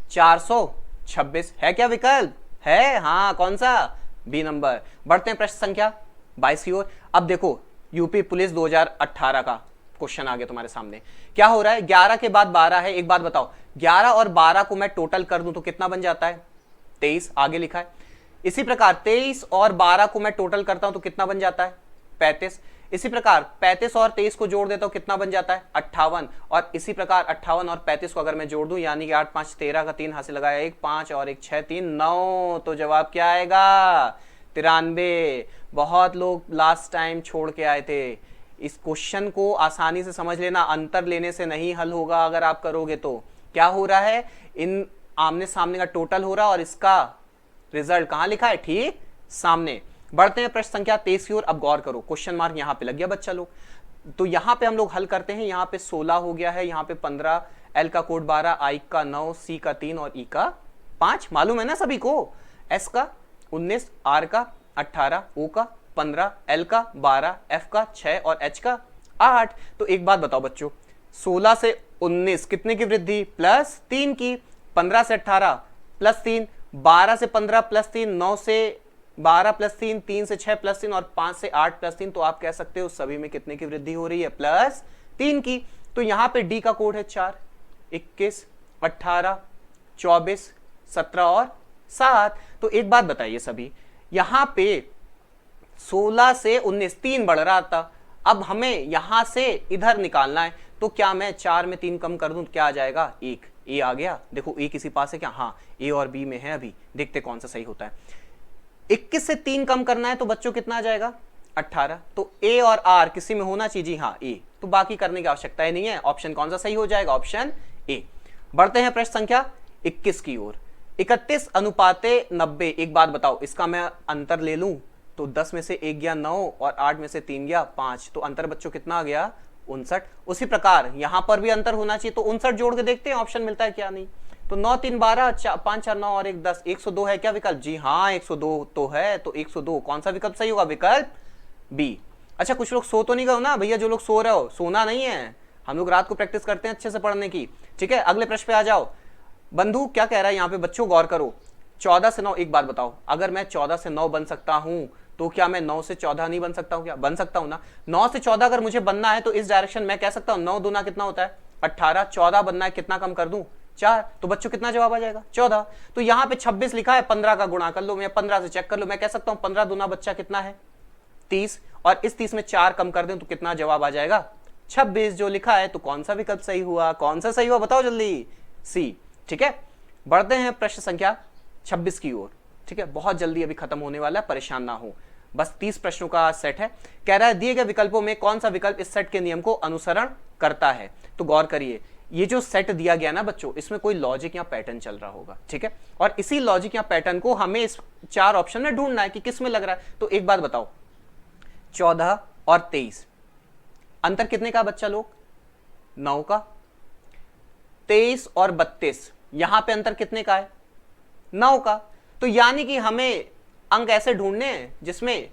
426। है क्या विकल्प, है, हाँ कौन सा, बी नंबर। बढ़ते हैं प्रश्न संख्या 22 की ओर। अब देखो यूपी पुलिस 2018 का क्वेश्चन आ गया तुम्हारे सामने। क्या हो रहा है, 11 के बाद 12 है। एक बात बताओ, 11 और 12 को मैं टोटल कर दूं तो कितना बन जाता है, 23, आगे लिखा है। इसी प्रकार 23 और 12 को मैं टोटल करता हूं तो कितना बन जाता है, 35। इसी प्रकार 35 और 23 को जोड़ देता हूं कितना बन जाता है, 58। और इसी प्रकार 58 और 35 को अगर मैं जोड़ दूं, यानी कि 8 5 13 का 3 हासिल लगाया, 1 5 और 1 6 3 9, तो जवाब क्या आएगा, 93। बहुत लोग लास्ट टाइम छोड़ के आए थे। इस क्वेश्चन को आसानी से समझ लेना, अंतर लेने से नहीं हल होगा अगर आप करोगे तो। क्या हो रहा है, इन आमने सामने का टोटल हो रहा है और इसका रिजल्ट कहां लिखा है, ठीक सामने। बढ़ते हैं प्रश्न संख्या 23 की ओर। अब गौर करो, क्वेश्चन मार्क यहां पे लग गया बच्चा लोग। तो यहां पे हम लोग हल करते हैं, यहां पे 16 हो गया है, यहां पे 15, एल का कोड 12, आई का 9, सी का 3 और ई का 5। मालूम है ना सभी को, एस का 19, आर का 18, ओ का 15, एल का 12, एफ का 6 और एच का 8। तो एक बात बताओ बच्चों, 16 से 19 कितने की वृद्धि, +3 की। 15 से 18 +3, 12 से 15 +3, 9 से 12 प्लस 3, 3 से 6 प्लस 3 और 5 से 8 प्लस 3, तो आप कह सकते हो सभी में कितने की वृद्धि हो रही है, प्लस 3 की। तो यहां पे डी का कोड है 4, 21, 18, 24, 17 और 7। तो एक बात बताइए सभी, यहां पे 16 से 19 3 बढ़ रहा था, अब हमें यहां से इधर निकालना है, तो क्या मैं 4 में 3 कम कर दूं तो क्या आ जाएगा, 1। ए आ गया, देखो ए किसी पास है क्या, हाँ ए और बी में है, अभी देखते कौन सा सही होता है। 21 से 3 कम करना है तो बच्चों कितना आ जाएगा, 18। तो ए और आर किसी में होना चाहिए, हाँ ए, तो बाकी करने की आवश्यकता ही नहीं है, ऑप्शन कौन सा सही हो जाएगा, ऑप्शन ए। बढ़ते हैं प्रश्न संख्या 21 की ओर। 31 अनुपाते 90, एक बात बताओ, इसका मैं अंतर ले लूं तो 10 में से 1 गया 9 और 8 में से 3 गया 5, तो अंतर बच्चों कितना आ गया, 59। उसी प्रकार यहां पर भी अंतर होना चाहिए, तो 59 जोड़ के देखते हैं ऑप्शन मिलता है क्या, नहीं। तो 9 3 12, 5 4 9 और 1 10, 102 है क्या विकल्प, जी हाँ 102 तो है, तो 102 कौन सा विकल्प सही होगा, विकल्प बी। अच्छा कुछ लोग सो तो नहीं गए ना भैया, जो लोग सो रहे हो, सोना नहीं है, हम लोग रात को प्रैक्टिस करते हैं अच्छे से पढ़ने की, ठीक है। अगले प्रश्न पे आ जाओ। बंधु क्या कह रहा है यहाँ पे, बच्चों गौर करो, 14 से 9, एक बात बताओ, अगर मैं 14 से 9 बन सकता हूं तो क्या मैं 9 से 14 नहीं बन सकता हूं, क्या बन सकता हूं ना। 9 से 14 अगर मुझे बनना है तो इस डायरेक्शन में कह सकता हूं 9 दूना कितना होता है 18, 14 बनना है, कितना कम कर दूं 4, तो बच्चों कितना जवाब आ जाएगा 14। तो यहाँ पे 26 लिखा है, 15 का गुणा कर लो, मैं 15 से चेक कर लो, मैं कह सकता हूं 15 दूना बच्चा कितना है 30, और इस 30 में 4 कम कर दें तो कितना जवाब आ जाएगा 26 जो लिखा है। तो कौन सा विकल्प सही हुआ, कौन सा सही हुआ बताओ जल्दी, सी, ठीक है। बढ़ते हैं प्रश्न संख्या 26 की ओर, ठीक है, बहुत जल्दी अभी खत्म होने वाला है, परेशान ना हो, बस 30 प्रश्नों का सेट है। कह रहा है दिए गए विकल्पों में कौन सा विकल्प इस सेट के नियम को अनुसरण करता है। तो गौर करिए, ये जो सेट दिया गया ना बच्चों, इसमें कोई लॉजिक या पैटर्न चल रहा होगा, ठीक है, और इसी लॉजिक या पैटर्न को हमें इस 4 ऑप्शन में ढूंढना है कि किस में लग रहा है। तो एक बात बताओ, 14 और 23 अंतर कितने का बच्चा लोग, 9 का। 23 और 32 यहां पे अंतर कितने का है, 9 का। तो यानी कि हमें अंक ऐसे ढूंढने हैं जिसमें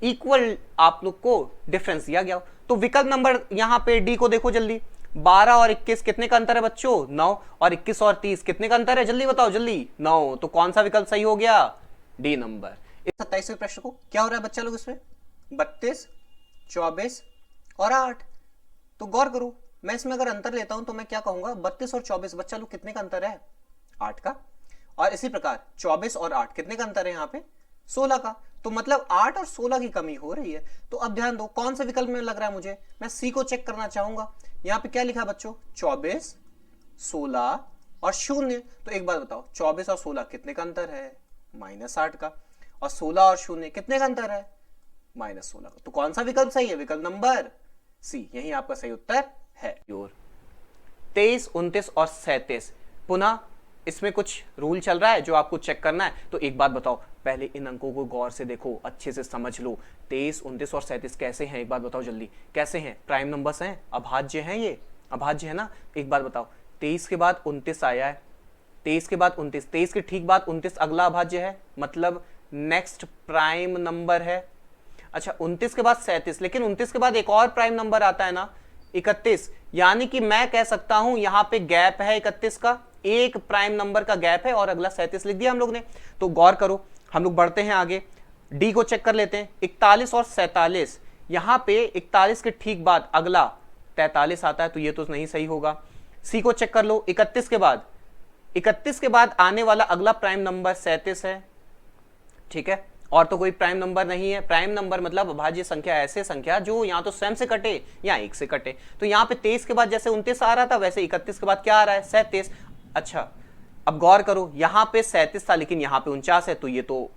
इक्वल आप लोग को डिफरेंस दिया गया हो। तो विकल्प नंबर यहां पे डी को देखो जल्दी, 12 और 21 कितने का अंतर है बच्चों, 9, और 21 और 30 कितने का अंतर है, जल्दी बताओ जल्दी, 9, तो कौन सा विकल्प सही हो गया, डी नंबर। इस 27वें प्रश्न को क्या हो रहा है बच्चा लोग, इसमें 32, 24 और 8। तो गौर करो, मैं इसमें अगर अंतर लेता हूं तो मैं क्या कहूंगा, 32 और 24 बच्चा लोग कितने का अंतर है, 8 का। और इसी प्रकार 24 और 8 कितने का अंतर है यहाँ पे, 16 का। तो मतलब 8 और 16 की कमी हो रही है। तो अब ध्यान दो, कौन सा विकल्प में लग रहा है मुझे, मैं सी को चेक करना चाहूंगा। यहाँ पे क्या लिखा बच्चों, 24, 16 और 0। तो एक बात बताओ, 24 और 16 कितने का अंतर है, -8 का, और 16 और 0 कितने का अंतर है, -16 का। तो कौन सा विकल्प सही है, विकल्प नंबर सी, यही आपका सही उत्तर है। 23, 29 और 37 पुनः इसमें कुछ रूल चल रहा है जो आपको चेक करना है। तो एक बात बताओ, पहले इन अंकों को गौर से देखो, अच्छे से समझ लो, 23, 29 और 37 कैसे हैं, एक बात बताओ जल्दी, कैसे हैं, प्राइम नंबर्स हैं, अभाज्य हैं, ये अभाज्य है ना। एक बात बताओ, 23 के बाद 29 आया है, 23 के बाद 29, 23 के ठीक बाद 29 अगला अभाज्य है, मतलब नेक्स्ट प्राइम नंबर है। अच्छा 29 के बाद 37, लेकिन 29 के बाद एक और प्राइम नंबर आता है ना 31, यानी कि मैं कह सकता हूं यहां पे गैप है 31 का, एक प्राइम नंबर का गैप है, और अगला 37 लिख दिया हम लोग ने। तो गौर करो, हम लोग बढ़ते हैं आगे, डी को चेक कर लेते हैं। 41 और 47, यहां पे 41 के ठीक बाद अगला 43 आता है, तो ये तो नहीं सही होगा। सी को चेक कर लो, 31 के बाद आने वाला अगला प्राइम नंबर 37 है, ठीक है, और तो कोई प्राइम नंबर नहीं है। प्राइम नंबर मतलब अभाज्य संख्या ऐसे संख्या जो या तो स्वयं से कटे या 1 से कटे। तो यहाँ पे 23 के बाद जैसे 29 आ रहा था, वैसे 31 के बाद क्या आ रहा है, 37। अच्छा अब गौर करो, यहाँ पे 37 था लेकिन यहाँ पे 49 है, तो ये तो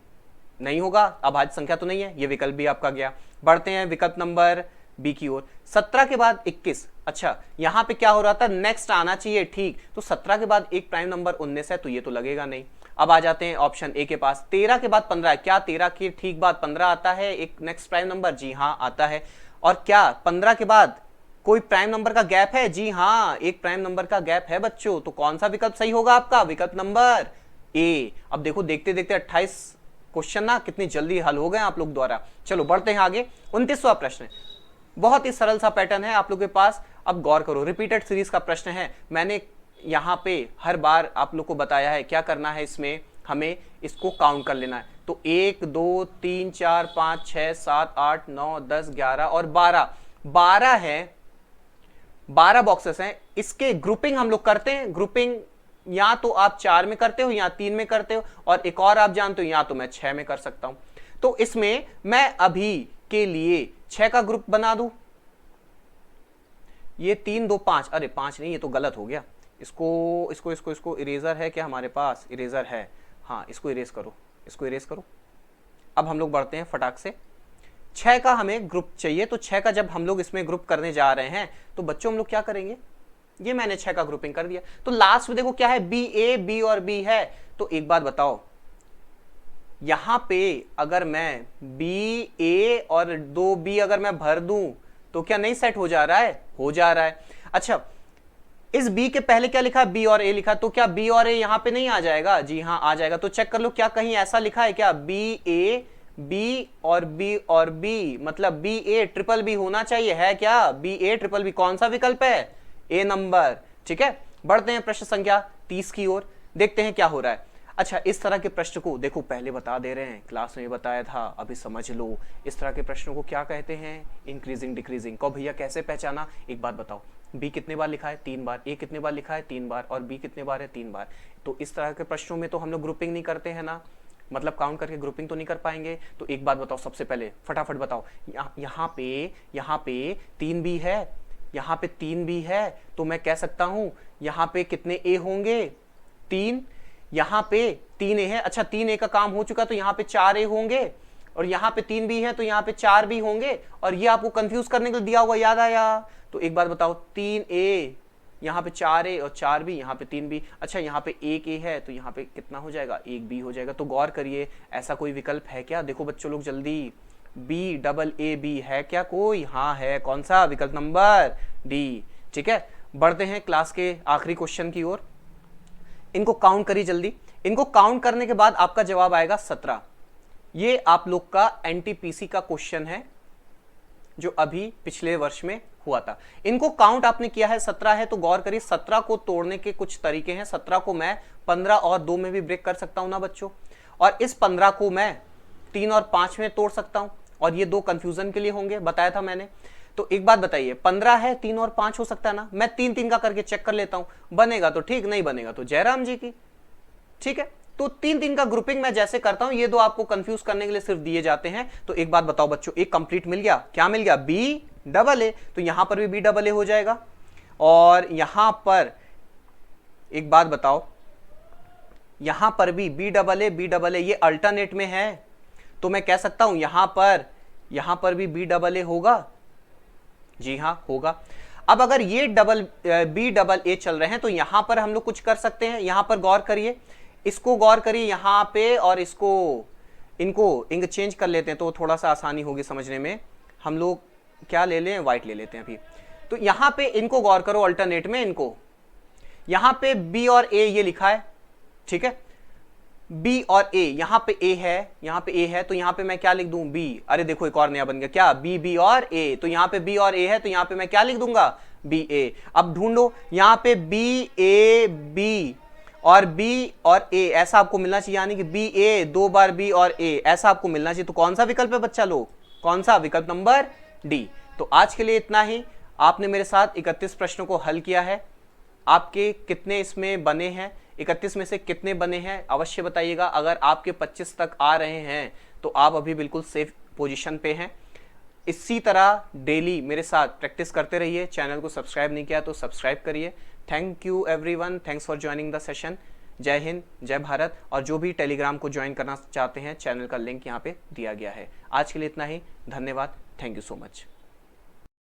नहीं होगा, अभाज्य संख्या तो नहीं है, ये विकल्प भी आपका गया। बढ़ते हैं विकल्प नंबर बी की ओर, 17 के बाद 21। अच्छा यहाँ पे क्या हो रहा था, नेक्स्ट आना चाहिए, ठीक, तो 17 के बाद एक प्राइम नंबर 19 है, तो ये तो लगेगा नहीं। अब आ जाते हैं ऑप्शन ए के पास, 13 के बाद 15 है, क्या 13 के ठीक बाद 15 आता है एक नेक्स्ट प्राइम नंबर, जी हाँ आता है। और क्या 15 के बाद कोई प्राइम नंबर का गैप है, जी हाँ एक प्राइम नंबर का गैप है बच्चों। तो कौन सा विकल्प सही होगा आपका, विकल्प नंबर ए। अब देखो देखते देखते 28 क्वेश्चन ना कितनी जल्दी हल हो गए आप लोग द्वारा। चलो बढ़ते हैं आगे, 29वां प्रश्न, बहुत ही सरल सा पैटर्न है आप लोग के पास। अब गौर करो, रिपीटेड सीरीज का प्रश्न है, मैंने यहाँ पे हर बार आप लोग को बताया है क्या करना है, इसमें हमें इसको काउंट कर लेना है। तो 1 2 3 4 5 6 7 8 9 10 11 और 12 है, 12 बॉक्सेस हैं। इसके ग्रुपिंग हम लोग करते हैं। ग्रुपिंग या तो आप 4 में करते हो या 3 में करते हो, और एक और आप जानते हो या तो मैं 6 में कर सकता हूं। तो इसमें मैं अभी के लिए 6 का ग्रुप बना दूं। ये 3 2 5, अरे 5 नहीं, ये तो गलत हो गया। इसको इरेजर है क्या हमारे पास? इरेजर है, हाँ इसको इरेज करो, इसको इरेज करो। अब हम लोग बढ़ते हैं फटाक से। 6 का हमें ग्रुप चाहिए, तो 6 का जब हम लोग इसमें ग्रुप करने जा रहे हैं तो बच्चों हम लोग क्या करेंगे? ये मैंने 6 का ग्रुपिंग कर दिया, तो लास्ट में देखो क्या है, बी ए, बी और बी है। तो एक बात बताओ, यहां पे अगर मैं बी ए और 2 बी अगर मैं भर दूं तो क्या नहीं सेट हो जा रहा है? हो जा रहा है। अच्छा, इस बी के पहले क्या लिखा? बी और ए लिखा, तो क्या बी और ए यहां पे नहीं आ जाएगा? जी हाँ आ जाएगा। तो चेक कर लो, क्या कहीं ऐसा लिखा है क्या? बी ए, बी और बी और बी, मतलब बी ए ट्रिपल बी होना चाहिए, है क्या? बी ए ट्रिपल बी, कौन सा विकल्प है? ए नंबर। ठीक है, बढ़ते हैं प्रश्न संख्या 30 की ओर, देखते हैं क्या हो रहा है। अच्छा, इस तरह के प्रश्न को देखो, पहले बता दे रहे हैं, क्लास में बताया था, अभी समझ लो। इस तरह के प्रश्नों को क्या कहते हैं? Increasing decreasing. कहो भैया कैसे पहचाना? एक बात बताओ, बी कितने बार लिखा है? 3 बार। ए कितने बार लिखा है? 3 बार। और बी कितने बार है? 3 बार। तो इस तरह के प्रश्नों में तो हम लोग ग्रुपिंग नहीं करते हैं ना, मतलब काउंट करके ग्रुपिंग तो नहीं कर पाएंगे। तो एक बात बताओ, सबसे पहले फटाफट बताओ, यहाँ पे 3 बी है, यहाँ पे 3 बी है, तो मैं कह सकता हूं यहाँ पे कितने ए होंगे? 3। यहाँ पे 3 ए है, अच्छा 3 ए का काम हो चुका, तो यहाँ पे 4 ए होंगे, और यहाँ पे 3 बी है तो यहाँ पे 4 बी होंगे। और ये आपको कंफ्यूज करने के लिए दिया हुआ, याद आया? तो एक बात बताओ, 3 ए, यहाँ पे 4 ए और 4 बी, यहाँ पे 3 बी। अच्छा, यहाँ पे 1 ए है तो यहाँ पे कितना हो जाएगा? 1 बी हो जाएगा। तो गौर करिए, ऐसा कोई विकल्प है क्या? देखो बच्चों लोग जल्दी, बी डबल ए बी है क्या कोई? हाँ है। कौन सा? विकल्प नंबर डी। ठीक है, बढ़ते हैं क्लास के आखिरी क्वेश्चन की ओर। इनको काउंट करिए जल्दी। इनको काउंट करने के बाद आपका जवाब आएगा 17। ये आप लोग का एनटीपीसी का क्वेश्चन है जो अभी पिछले वर्ष में हुआ था। इनको काउंट आपने किया है 17 है, तो गौर करिए 17 को तोड़ने के कुछ तरीके हैं। 17 को मैं 15 और 2 में भी ब्रेक कर सकता हूं ना बच्चों, और इस 15 को मैं 3 और 5 में तोड़ सकता हूं, और ये 2 कंफ्यूजन के लिए होंगे, बताया था मैंने। तो एक बात बताइए, 15 है, 3 और 5 हो सकता है ना? मैं 3 का करके चेक कर लेता हूं, बनेगा तो ठीक, नहीं बनेगा तो जयराम जी की। ठीक है, तो 3 का ग्रुपिंग मैं जैसे करता हूं, ये 2 आपको कंफ्यूज करने के लिए सिर्फ दिए जाते हैं। तो एक बात बताओ बच्चों, एक कंप्लीट मिल गया, क्या मिल गया? बी डबल ए, तो यहां पर भी बी डबल ए हो जाएगा। और यहां पर एक बात बताओ, यहां पर भी बी डबल ए, ये अल्टरनेट में है, तो मैं कह सकता हूं यहां पर भी बी डबल ए होगा। जी हां होगा। अब अगर ये बी डबल ए चल रहे हैं तो यहां पर हम लोग कुछ कर सकते हैं। यहां पर गौर करिए, इसको गौर करिए यहां पे, और इनको चेंज कर लेते हैं तो थोड़ा सा आसानी होगी समझने में। हम लोग क्या ले लें? व्हाइट ले लेते हैं अभी। तो यहां पे इनको गौर करो, अल्टरनेट में इनको, यहां पे बी और ए ये लिखा है, ठीक है, बी और ए, यहां पे ए है, यहां पे ए है, तो यहां पे मैं क्या लिख दूं? बी। अरे देखो एक और नया बन गया, क्या? बी और ए, तो यहां पे बी और ए है, तो यहां पे मैं क्या लिख दूंगा? बी ए। अब ढूंढो, यहां पे बी ए बी और बी और ए, ऐसा आपको मिलना चाहिए, यानी कि बी ए 2 बार बी और ए, ऐसा आपको मिलना चाहिए। तो कौन सा विकल्प है बच्चा लोग? कौन सा? विकल्प नंबर डी। तो आज के लिए इतना ही। आपने मेरे साथ 31 प्रश्नों को हल किया है। आपके कितने इसमें बने हैं? 31 में से कितने बने हैं अवश्य बताइएगा। अगर आपके 25 तक आ रहे हैं तो आप अभी बिल्कुल सेफ पोजीशन पे हैं। इसी तरह डेली मेरे साथ प्रैक्टिस करते रहिए। चैनल को सब्सक्राइब नहीं किया तो सब्सक्राइब करिए। Thank you everyone, thanks for joining the session. जय हिंद, जय भारत। और जो भी टेलीग्राम को ज्वाइन करना चाहते हैं, चैनल का लिंक यहाँ पे दिया गया है। आज के लिए इतना ही, धन्यवाद, थैंक यू सो मच।